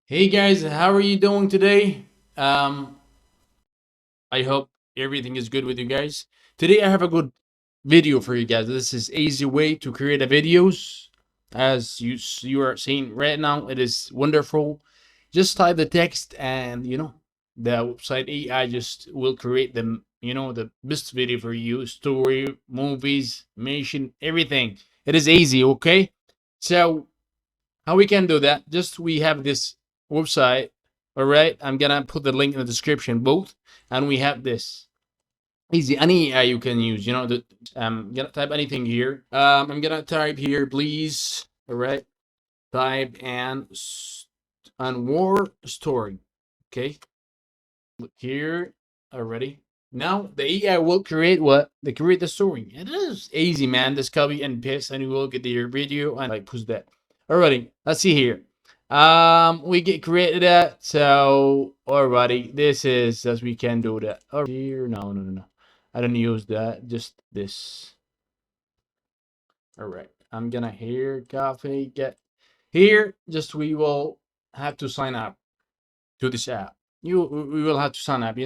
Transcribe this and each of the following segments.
Hey guys, how are you doing today? Um, I hope everything is good with you guys. Today I have a good video for you guys. This is easy way to create a videos. As you are seeing right now, it is wonderful. Just type the text and the website AI just will create the best video for you. Story, movies, animation, everything. It is easy, okay? So how we can do that? Just we have this website. All right, I'm gonna put the link in the description both, and we have this easy any AI you can use. I'm gonna type anything here. I'm gonna type here, please. All right, type and war story. Okay, look here already. Now the AI will create what? They create the story. It is easy, man. Just copy and paste, and you will get your video and like push that. Alrighty, let's see here. We get created that. So alrighty, this is as we can do that. Oh, here, no. I don't use that. Just this. All right, I'm gonna here copy get here. Just we will have to sign up to this app. We will have to sign up.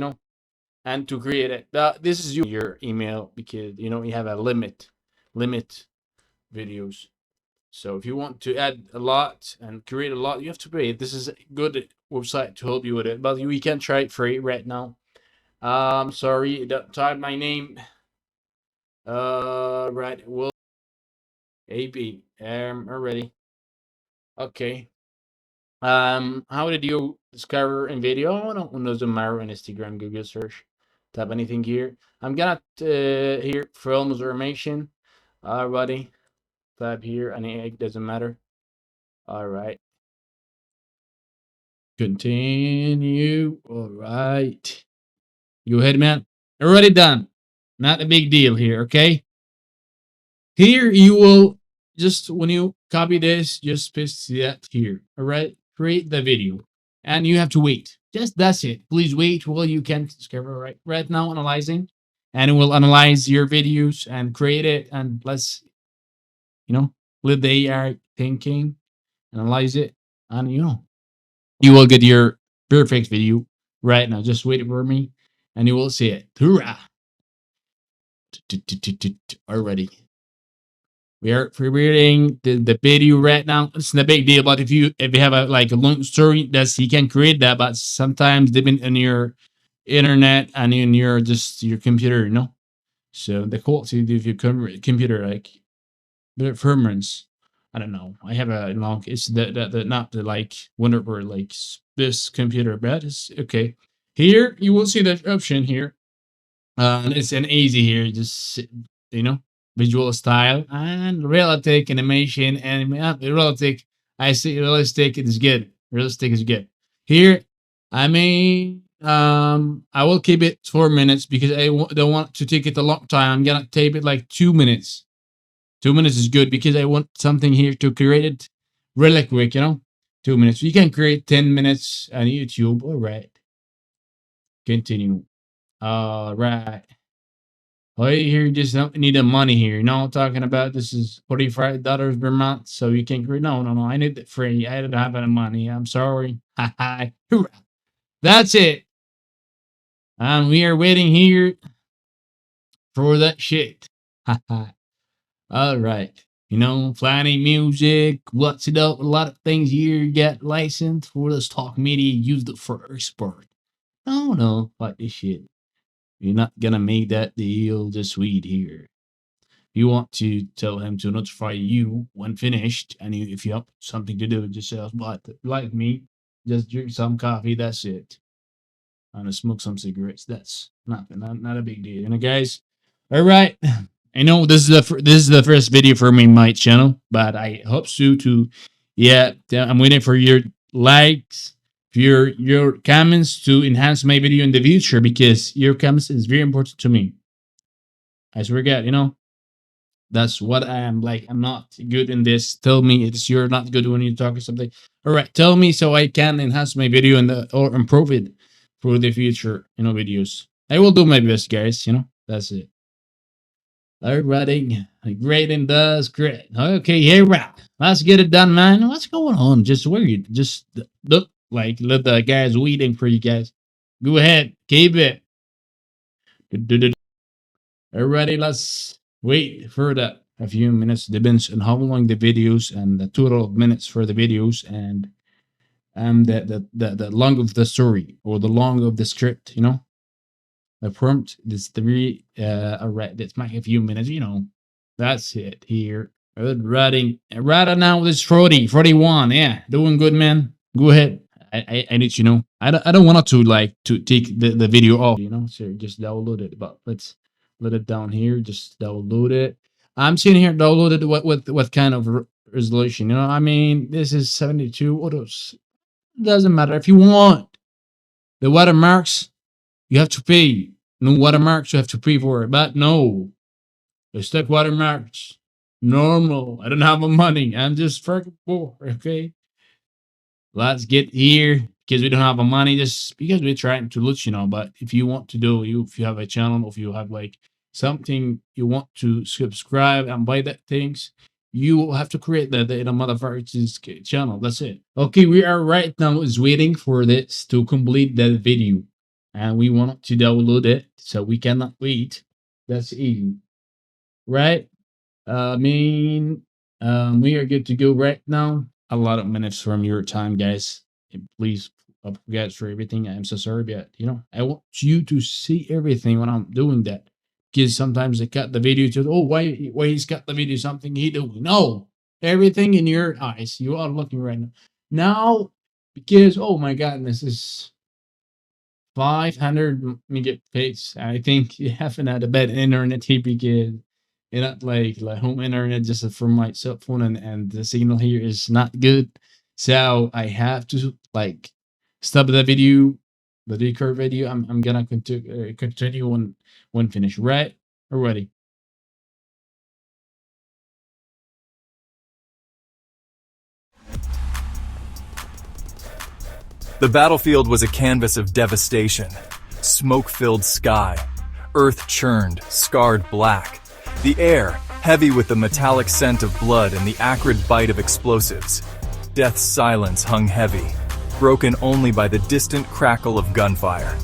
And to create it. This is your email because you have a limit videos. So if you want to add a lot and create a lot, you have to pay. This is a good website to help you with it, but we can try it free right now. Sorry, don't type my name. Right, will AB. Already. Okay. How did you discover Invideo? I don't know, doesn't matter on Instagram, Google search. Type anything here. I'm gonna here films or animation. Alrighty. Type here, and it doesn't matter. All right. Continue. All right. Go ahead, man. Already done. Not a big deal here, okay? Here you will just when you copy this, just paste that here. All right. Create the video. And you have to wait. Just that's it. Please wait while you can discover right now analyzing. And it will analyze your videos and create it. And let's, you know, let the AI thinking, analyze it, and you will get your perfect video right now. Just wait for me and you will see it. Hoorah! Already. We are preparing the video right now. It's not a big deal, but if you have a long story, that's you can create that. But sometimes depending on your internet and in your just your computer. So the quality of your computer like the performance. I don't know. I have a long. It's the not the like wonderful like this computer, but it's okay. Here you will see the option here. And it's an easy here, just you know, visual style and realistic animation and realistic. I see realistic is good. Realistic is good. Here, I mean, I will keep it 4 minutes because don't want to take it a long time. I'm gonna tape it like 2 minutes. 2 minutes is good because I want something here to create it really quick. 2 minutes. You can create 10 minutes on YouTube. All right. Continue. All right. Oh, here you just don't need the money here. I'm talking about this is $45 per month, so you can create. No. I need it free. I don't have any money. I'm sorry. That's it. And we are waiting here for that shit. All right. Planning music, what's it up? A lot of things here get licensed for this talk media. Use the first part. No, fuck this shit. You're not gonna make that deal just sweet here. You want to tell him to notify you when finished, and if you have something to do with yourself, but like me, just drink some coffee. That's it, and smoke some cigarettes. That's nothing, not a big deal. Guys. All right. I know this is the first video for me in my channel, but I hope so to. Yeah, I'm waiting for your likes, for your comments to enhance my video in the future because your comments is very important to me. I swear to God. That's what I am like. I'm not good in this. Tell me it's you're not good when you talk or something. All right, tell me so I can enhance my video or improve it for the future, videos. I will do my best, guys. That's it. Alrighty, great and does great. Okay, here we are. Let's get it done, man. What's going on? Just weird. Just look. Like, let the guys waiting for you guys. Go ahead, keep it. Alrighty, let's wait for that. A few minutes depends on how long the videos and the total of minutes for the videos and the long of the story or the long of the script. The prompt is three. Alright, that's my a few minutes. That's it here. Good writing. Right now, this 41. Yeah, doing good, man. Go ahead. I need I don't want to take the video off, so just download it. But let's let it down here. Just download it. I'm seeing here downloaded what kind of resolution. I mean, this is 72. What else? Doesn't matter. If you want the watermarks, you have to pay. No watermarks, you have to pay for it. But no, the stuck watermarks. Normal. I don't have the money. I'm just fucking poor. Okay. Let's get here because we don't have the money. Just because we're trying to look, But if you want to do, if you have a channel, if you have like something you want to subscribe and buy that things, you have to create the motherfucker's channel. That's it. Okay, we are right now is waiting for this to complete that video, and we want to download it, so we cannot wait. That's easy, right? We are good to go right now. A lot of minutes from your time, guys. Please apologize for everything. I'm so sorry, but I want you to see everything when I'm doing that. Because sometimes they cut the video to why he's cut the video, something he do. No, everything in your eyes. You are looking right now. Now, because oh my god, this is 500 megabits. I think you haven't had a bad internet here because not like home internet just from my cell phone, and the signal here is not good. So I have to stop the video, the record video. I'm gonna continue when finished. Right? Already. The battlefield was a canvas of devastation. Smoke-filled sky, earth churned, scarred black. The air, heavy with the metallic scent of blood and the acrid bite of explosives. Death's silence hung heavy, broken only by the distant crackle of gunfire.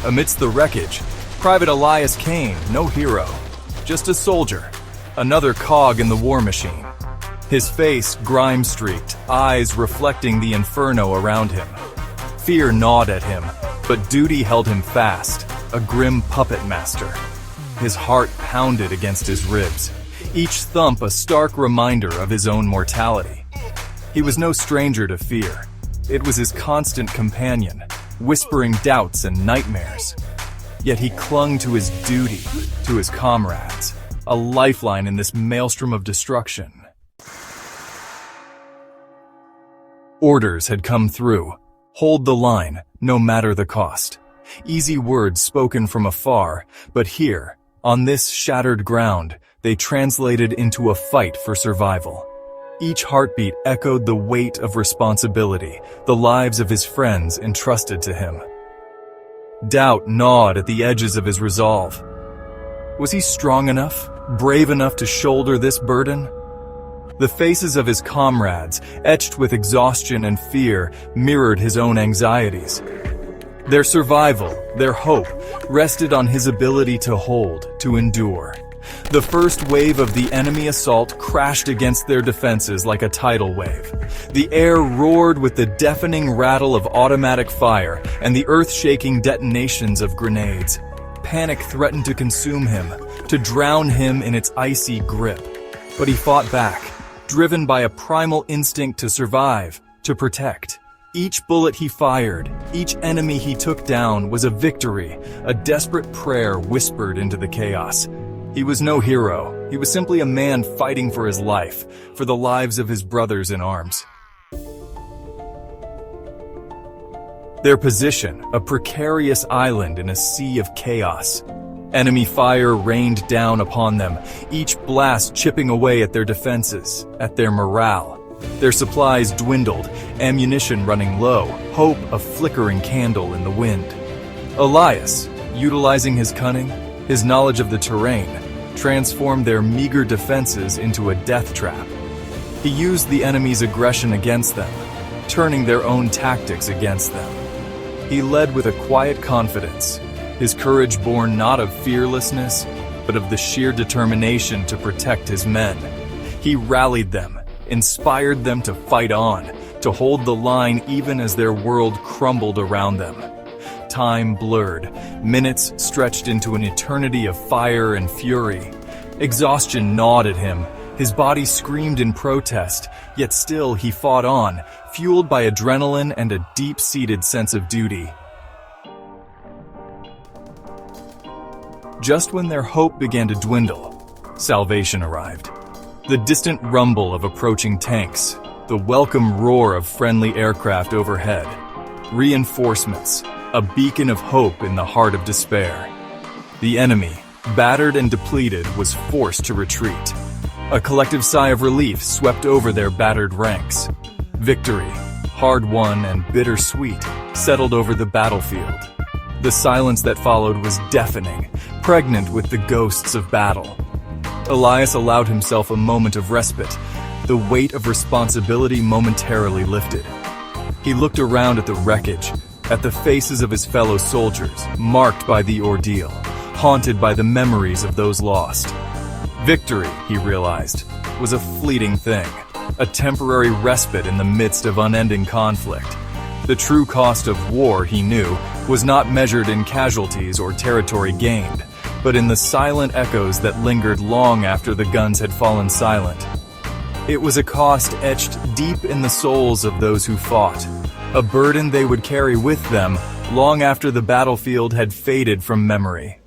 Amidst the wreckage, Private Elias Kane, no hero, just a soldier, another cog in the war machine. His face grime-streaked, eyes reflecting the inferno around him. Fear gnawed at him, but duty held him fast, a grim puppet master. His heart pounded against his ribs, each thump a stark reminder of his own mortality. He was no stranger to fear. It was his constant companion, whispering doubts and nightmares. Yet he clung to his duty, to his comrades, a lifeline in this maelstrom of destruction. Orders had come through. Hold the line, no matter the cost. Easy words spoken from afar, but here, on this shattered ground, they translated into a fight for survival. Each heartbeat echoed the weight of responsibility, the lives of his friends entrusted to him. Doubt gnawed at the edges of his resolve. Was he strong enough, brave enough to shoulder this burden? The faces of his comrades, etched with exhaustion and fear, mirrored his own anxieties. Their survival, their hope, rested on his ability to hold, to endure. The first wave of the enemy assault crashed against their defenses like a tidal wave. The air roared with the deafening rattle of automatic fire and the earth-shaking detonations of grenades. Panic threatened to consume him, to drown him in its icy grip. But he fought back, driven by a primal instinct to survive, to protect. Each bullet he fired, each enemy he took down was a victory, a desperate prayer whispered into the chaos. He was no hero. He was simply a man fighting for his life, for the lives of his brothers in arms. Their position, a precarious island in a sea of chaos. Enemy fire rained down upon them, each blast chipping away at their defenses, at their morale. Their supplies dwindled, ammunition running low, hope a flickering candle in the wind. Elias, utilizing his cunning, his knowledge of the terrain, transformed their meager defenses into a death trap. He used the enemy's aggression against them, turning their own tactics against them. He led with a quiet confidence, his courage born not of fearlessness, but of the sheer determination to protect his men. He rallied them, inspired them to fight on, to hold the line even as their world crumbled around them. Time blurred, minutes stretched into an eternity of fire and fury. Exhaustion gnawed at him, his body screamed in protest, yet still he fought on, fueled by adrenaline and a deep-seated sense of duty. Just when their hope began to dwindle, salvation arrived. The distant rumble of approaching tanks, the welcome roar of friendly aircraft overhead, reinforcements, a beacon of hope in the heart of despair. The enemy, battered and depleted, was forced to retreat. A collective sigh of relief swept over their battered ranks. Victory, hard-won and bittersweet, settled over the battlefield. The silence that followed was deafening, pregnant with the ghosts of battle. Elias allowed himself a moment of respite. The weight of responsibility momentarily lifted. He looked around at the wreckage, at the faces of his fellow soldiers, marked by the ordeal, haunted by the memories of those lost. Victory, he realized, was a fleeting thing, a temporary respite in the midst of unending conflict. The true cost of war, he knew, was not measured in casualties or territory gained, but in the silent echoes that lingered long after the guns had fallen silent. It was a cost etched deep in the souls of those who fought, a burden they would carry with them long after the battlefield had faded from memory.